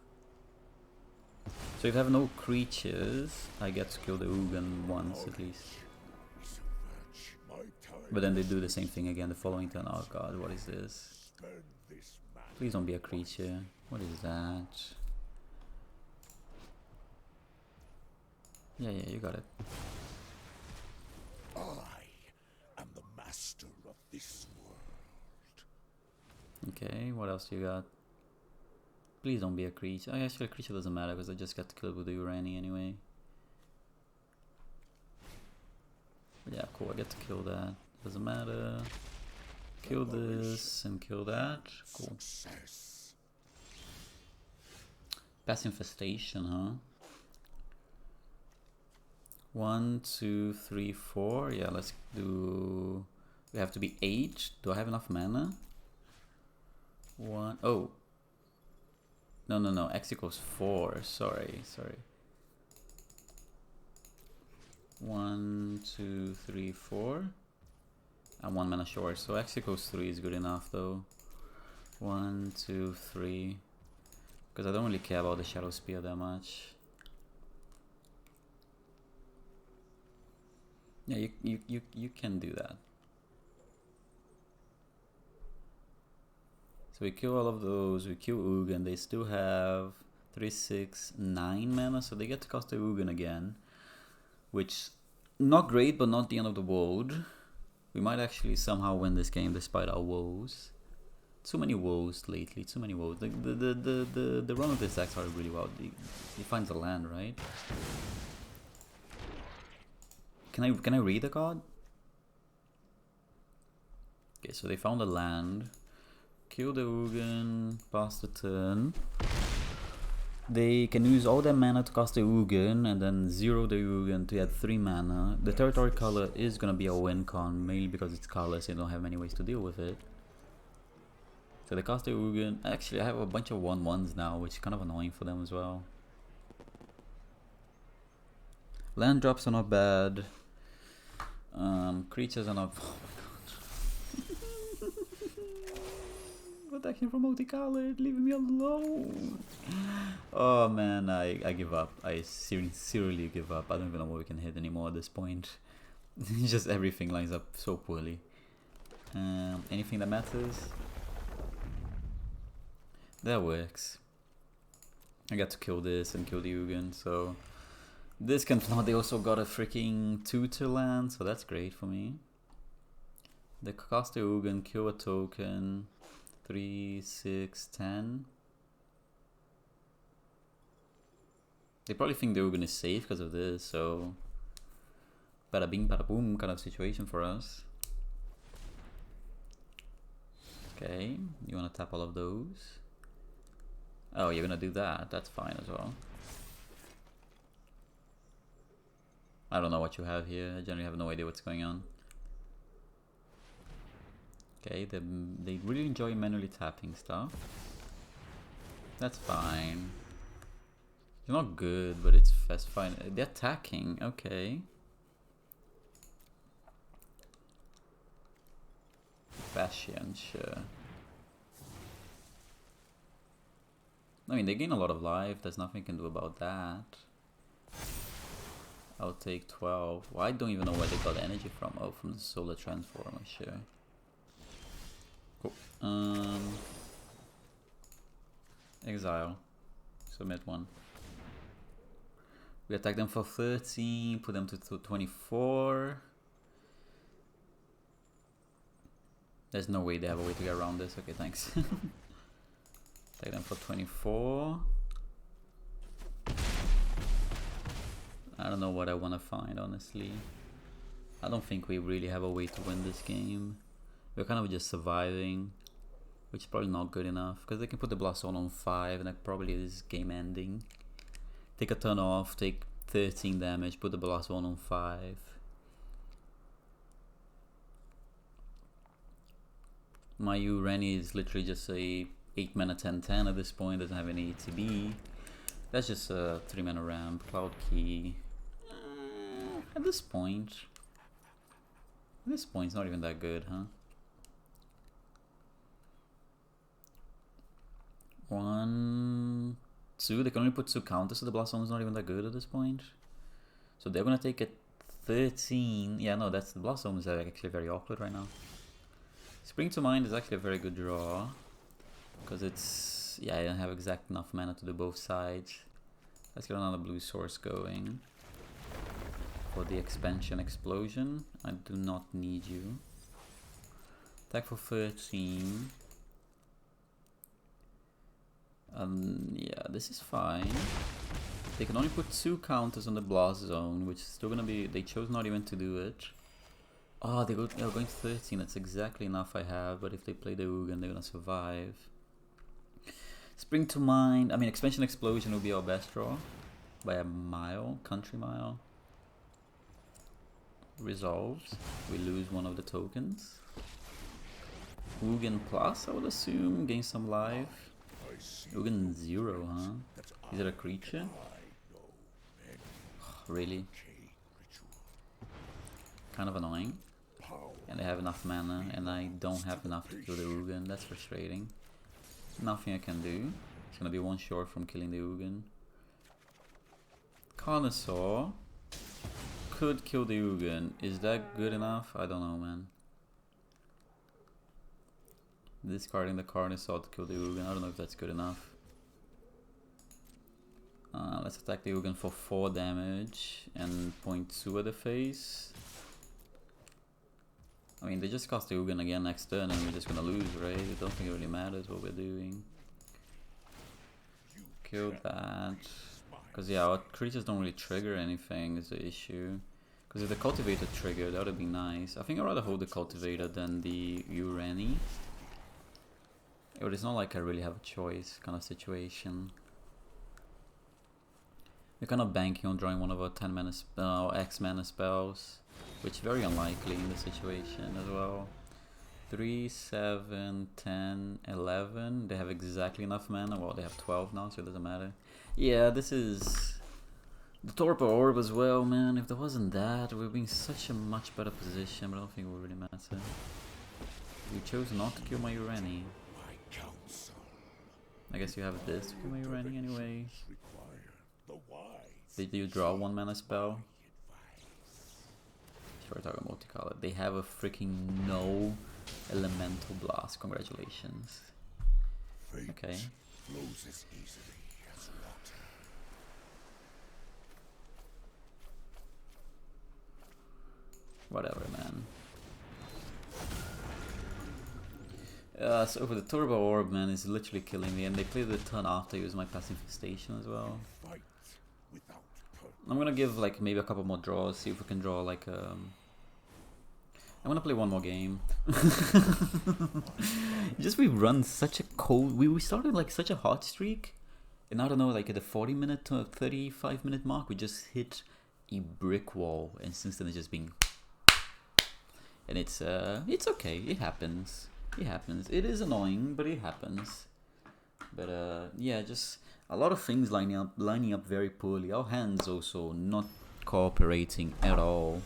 A: So if I have no creatures, I get to kill the Ugin once at least. But then they do the same thing again the following turn. Oh god, what is this? Please don't be a creature. What is that? Yeah, you got it.
B: I am the master of this world.
A: Okay, what else you got? Please don't be a creature. Oh, actually, a creature doesn't matter because I just got to kill it with the Ureni anyway. But yeah, cool. I get to kill that. Doesn't matter. Kill this and kill that. Cool. Pass Infestation, huh? 1, 2, 3, 4. Yeah, let's do... We have to be 8. Do I have enough mana? 1... Oh. No. X equals 4. Sorry. 1, 2, 3, 4. I'm 1 mana short, so X equals 3 is good enough though. 1, 2, 3. Because I don't really care about the Shadow Spear that much. Yeah, you can do that. So we kill all of those, we kill Ugin, they still have 3, 6, 9 mana, so they get to cast the Ugin again. Which, not great, but not the end of the world. We might actually somehow win this game despite our woes. Too many woes lately, too many woes. The run of this deck started really well. He finds a land, right? Can I read the card? Okay, so they found a land. Kill the Ugin, pass the turn. They can use all their mana to cast the Ugin and then 0 the Ugin to add 3 mana. The territory color is gonna be a win con, mainly because it's colorless and they don't have many ways to deal with it. So they cast the Ugin. Actually, I have a bunch of 1/1s now, which is kind of annoying for them as well. Land drops are not bad. Creatures are not. Protection from multicolored, leave me alone. Oh man, I give up. I sincerely give up. I don't even know what we can hit anymore at this point. Just everything lines up so poorly. Anything that matters? That works. I got to kill this and kill the Ugin, so this can not. They also got a freaking tutor land, so that's great for me. They cast the Ugin, kill a token. 3, 6, 10. They probably think the Ugin is safe because of this, so bada bing bada boom kind of situation for us. Okay, you wanna tap all of those? Oh, you're gonna do that, that's fine as well. I don't know what you have here, I generally have no idea what's going on. Okay, they really enjoy manually tapping stuff. That's fine. It's not good, but that's fine. They're attacking, okay. Bastion, sure. I mean, they gain a lot of life, there's nothing you can do about that. I'll take 12. Well, I don't even know where they got energy from. Oh, from the solar transformer, sure. Cool. Exile. Submit 1. We attack them for 13, put them to 24. There's no way they have a way to get around this. Okay, thanks. Attack them for 24. I don't know what I want to find, honestly. I don't think we really have a way to win this game. We're kind of just surviving, which is probably not good enough, because they can put the Blast on 5 and that probably is game ending. Take a turn off, take 13 damage, put the Blast on 5. My Ureni is literally just a 8 mana 10/10 at this point, doesn't have any ATB. That's just a 3 mana ramp, Cloud Key. At this point it's not even that good, huh? 1, 2, they can only put 2 counters, so the Blast Zone is not even that good at this point. So they're gonna take it 13. Yeah, no, that's the Blast Zone is actually very awkward right now. Spring to Mind is actually a very good draw, because it's, yeah, I don't have exact enough mana to do both sides. Let's get another blue source going for the expansion explosion. I do not need you. Attack for 13. Yeah, this is fine. They can only put 2 counters on the Blast Zone, which is still gonna be, they chose not even to do it. Oh, they're going to 13, that's exactly enough I have, but if they play the Ugin, they're gonna survive. Spring to Mind, I mean, Expansion Explosion will be our best draw by a mile, country mile. Resolves, we lose one of the tokens. Ugin plus, I would assume, gain some life. Ugin 0, huh? Is it a creature? Really? Kind of annoying. And they have enough mana, and I don't have enough to kill the Ugin. That's frustrating. Nothing I can do. It's gonna be one short from killing the Ugin. Carnosaur could kill the Ugin. Is that good enough? I don't know, man. Discarding the Carnosaur to kill the Ugin. I don't know if that's good enough. Let's attack the Ugin for 4 damage and point 2 at the face. I mean, they just cast the Ugin again next turn and we're just gonna lose, right? I don't think it really matters what we're doing. Kill that. Because yeah, our creatures don't really trigger anything is the issue. Because if the Cultivator triggered, that would be nice. I think I'd rather hold the Cultivator than the Ureni. But it's not like I really have a choice kind of situation. We're kind of banking on drawing one of our 10 mana X mana spells, which is very unlikely in this situation as well. 3, 7, 10, 11. They have exactly enough mana. Well, they have 12 now, so it doesn't matter. Yeah, this is the Torpor Orb as well, man. If there wasn't that, we'd be in such a much better position, but I don't think it would really matter. You chose not to kill my Ureni. I guess you have this to kill my Ureni anyway. Did you draw 1 mana spell? Sure, talking multicolor. They have a freaking no elemental blast. Congratulations. Okay. Whatever, man. So for the Turbo Orb, man, is literally killing me, and they played the turn after I used my Passive Infestation as well. I'm gonna give like maybe a couple more draws, see if we can draw like I'm gonna play one more game. Just we run such a cold. We started like such a hot streak, and I don't know, like at the 40-minute to 35-minute mark, we just hit a brick wall, and since then it's just been. And it's okay. It happens. It happens. It is annoying, but it happens. But yeah, just a lot of things lining up very poorly. Our hands also not cooperating at all.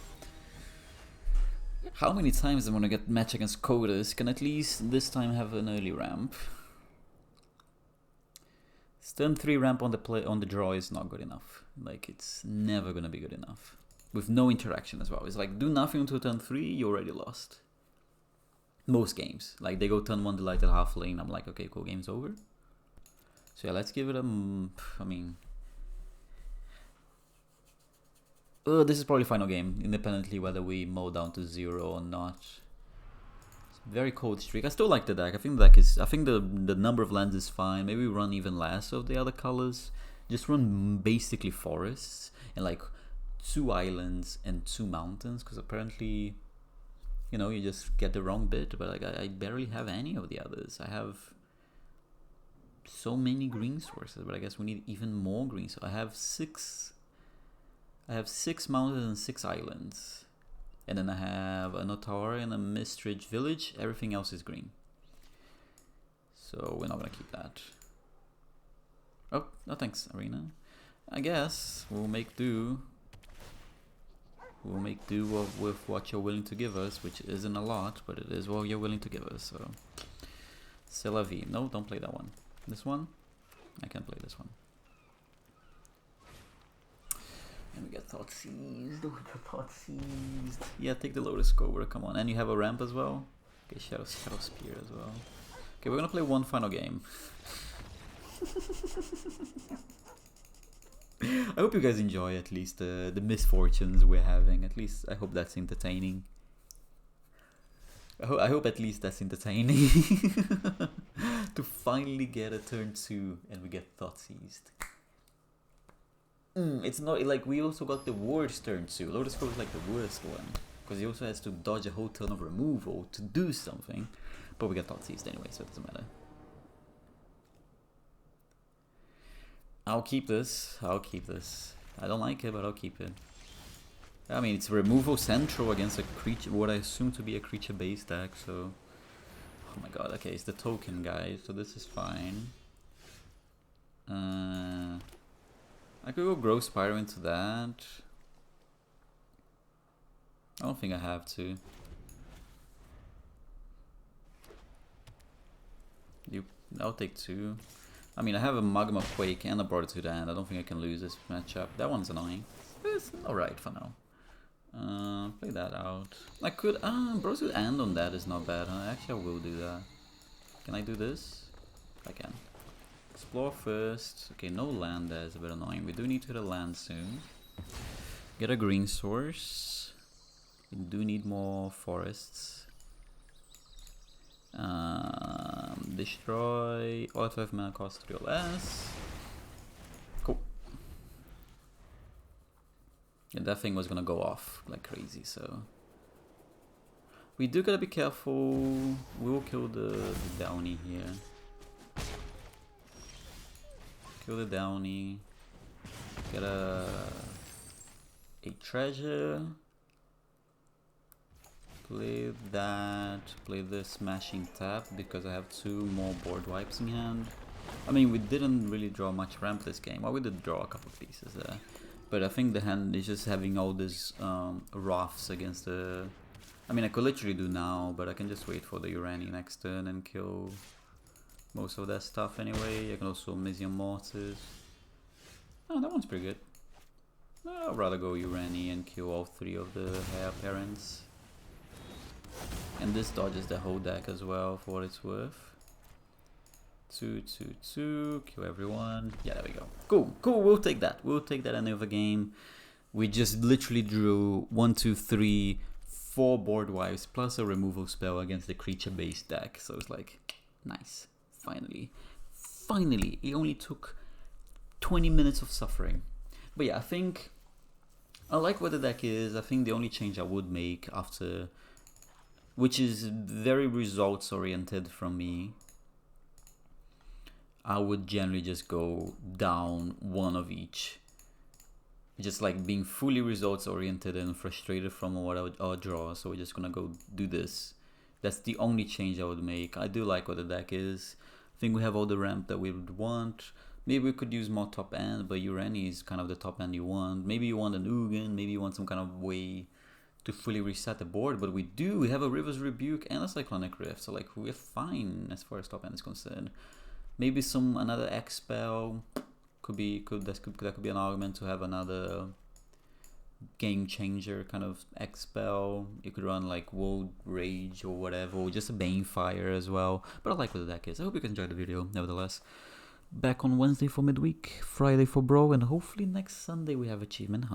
A: How many times I'm gonna get match against Coders? Can at least this time have an early ramp. Turn 3 ramp on the draw is not good enough. Like it's never gonna be good enough. With no interaction as well. It's like do nothing until turn 3, you already lost. Most games. Like they go turn 1 Delighted half lane, I'm like, okay, cool, game's over. So yeah, let's give it a... I mean... this is probably final game, independently whether we mow down to 0 or not. It's a very cold streak. I still like the deck. I think the deck is... I think the number of lands is fine. Maybe we run even less of the other colors. Just run basically forests and like 2 islands and 2 mountains, because apparently, you know, you just get the wrong bit, but like I barely have any of the others. I have so many green sources, but I guess we need even more green. So I have 6 mountains and 6 islands, and then I have a Notar and a Mistridge village. Everything else is green, so we're not gonna keep that. Oh, no thanks, Arena. I guess we'll make do. We'll make do with what you're willing to give us, which isn't a lot, but it is what you're willing to give us, so... C'est la vie. No, don't play that one. This one? I can play this one. And we get Thought Seized. Thought Seized. Yeah, take the Lotus Cobra, come on. And you have a ramp as well? Okay, Shadow Spear as well. Okay, we're gonna play one final game. I hope you guys enjoy at least the misfortunes we're having. At least I hope that's entertaining. I hope at least that's entertaining. To finally get a turn 2 and we get Thought Seized. It's not like we also got the worst turn 2. Lotus Cobra is like the worst one, because he also has to dodge a whole turn of removal to do something. But we get Thought Seized anyway, so it doesn't matter. I'll keep this. I don't like it, but I'll keep it. I mean, it's removal central against a creature, what I assume to be a creature-based deck, so... Oh my god, okay, it's the token, guys, so this is fine. I could go Growth Spyro into that. I don't think I have to. I'll take 2. I mean, I have a Magma Quake and a Brought It to the End. I don't think I can lose this matchup. That one's annoying. It's alright for now. Play that out. I could... Brought It to the End on that is not bad. Actually, I will do that. Can I do this? I can. Explore first. Okay, no land there is a bit annoying. We do need to get a land soon. Get a green source. We do need more forests. Destroy. All 5 mana cost 3 or less. Cool. Yeah, that thing was gonna go off like crazy, so we do gotta be careful. We will kill the Downy here. Kill the Downy. Get a treasure. Play that. Play the Smashing Tap because I have 2 more board wipes in hand. I mean, we didn't really draw much ramp this game. Well, we did draw a couple of pieces there. But I think the hand is just having all these Wraths against the... I mean, I could literally do now, but I can just wait for the Ureni next turn and kill most of that stuff anyway. I can also Mizzium Mortars. Oh, that one's pretty good. I'd rather go Ureni and kill all 3 of the Heir Parents. And this dodges the whole deck as well, for what it's worth. 2, 2, 2, kill everyone. Yeah, there we go. Cool, cool, we'll take that. We'll take that end of the game. We just literally drew 1, 2, 3, 4 board wipes plus a removal spell against the creature-based deck. So it's like, nice. Finally. Finally. It only took 20 minutes of suffering. But yeah, I think I like what the deck is. I think the only change I would make after, which is very results oriented from me, I would generally just go down 1 of each. Just like being fully results oriented and frustrated from what I would draw. So we're just gonna go do this. That's the only change I would make. I do like what the deck is. I think we have all the ramp that we would want. Maybe we could use more top end, but Ureni is kind of the top end you want. Maybe you want an Ugin, maybe you want some kind of way to fully reset the board, but we have a River's Rebuke and a Cyclonic Rift, so like we're fine as far as top end is concerned. Maybe another X spell that could be an argument to have another game changer kind of X spell. You could run like World Rage or whatever, or just a Banefire as well. But I like what the deck is. I hope you enjoyed the video, nevertheless. Back on Wednesday for midweek, Friday for Brawl, and hopefully next Sunday we have Achievement Hunt.